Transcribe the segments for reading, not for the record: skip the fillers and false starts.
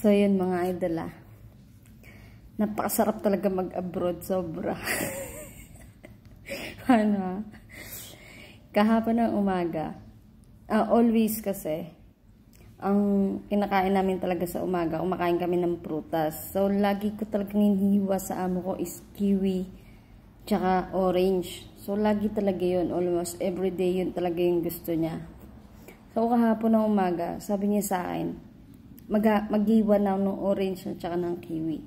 So yun mga idol napakasarap talaga mag-abroad, sobra. Ano, kahapon ng umaga, always kasi, ang kinakain namin talaga sa umaga, kumakain kami ng prutas. So lagi ko talagang hinihiwa sa amo ko is kiwi, tsaka orange. So lagi talaga yun, almost everyday yun talaga yung gusto niya. So kahapon ng umaga, sabi niya sa akin, mag-iwa na ng orange at saka ng kiwi.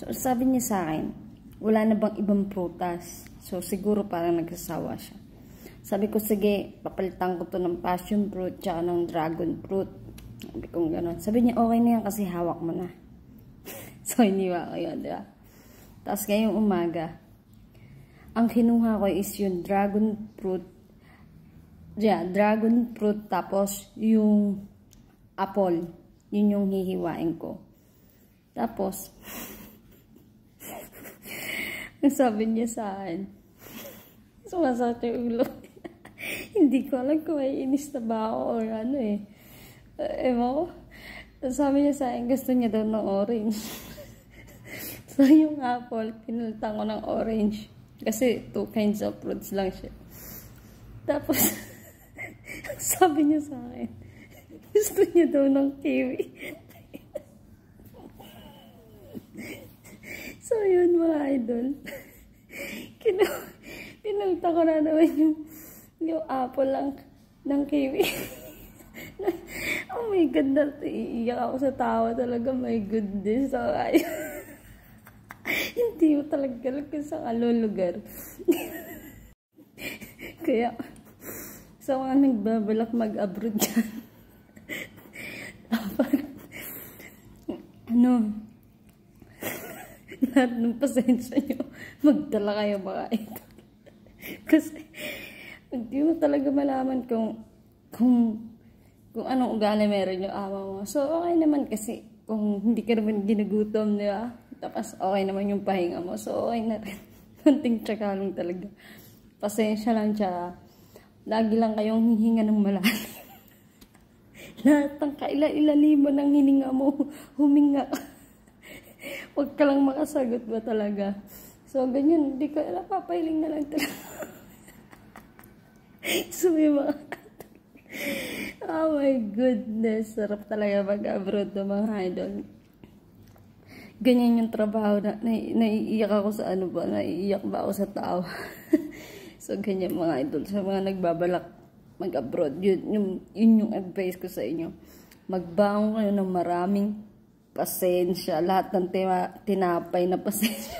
So sabi niya sa akin, wala na bang ibang prutas? So siguro parang nagsasawa siya. Sabi ko, sige, papalitan ko to ng passion fruit tsaka ng dragon fruit. Sabi ko gano'n. Sabi niya, okay na yan kasi hawak mo na. So iniwa ko yun, diba? Tapos ngayong umaga, ang kinuha ko is yung dragon fruit. Yeah, dragon fruit tapos yung apple. Yun yung hihiwain ko. Tapos, sabi niya sa akin, sumasakit yung ulo. Hindi ko alam kung may inis na ba ako or ano ewan ko. Sabi niya sa akin, gusto niya daw ng orange. So, yung apple, pinalitan ko ng orange. Kasi 2 kinds of fruits lang siya. Tapos, sabi niya sa akin, gusto niya daw ng kiwi. So, yun mga idol. Pinalitan ko na naman yung apple lang ng kiwi. Oh my God, iiyak ako sa tawa talaga. My goodness. So, hindi mo talaga sa kalulugar. Kaya, sa mga nagbabalak mag-abroad dyan, dapat, lahat ng pasensya nyo, magdala kayo mga idol. Kasi, hindi mo talaga malaman kung anong ugali meron yung ama mo. So, okay naman kasi kung hindi ka naman ginugutom, di ba? Tapos, okay naman yung pahinga mo. So, okay na rin. Kunting tsaka lang talaga. Pasensya lang siya. Lagi lang kayong hihinga ng malalim. Lahat ng kaila-ilaliman ng hininga mo, huminga ka. Huwag ka lang makasagot ba talaga. So, ganyan. Hindi ka, papahiling na lang talaga. So, may mga oh my goodness, sarap talaga mag-abroad ng mga idol. Ganyan yung trabaho na naiiyak ako sa naiiyak ba ako sa tao. So ganyan mga idol, sa mga nagbabalak mag-abroad, yun yung advice ko sa inyo. Magbaon kayo ng maraming pasensya, lahat ng tinapay na pasensya.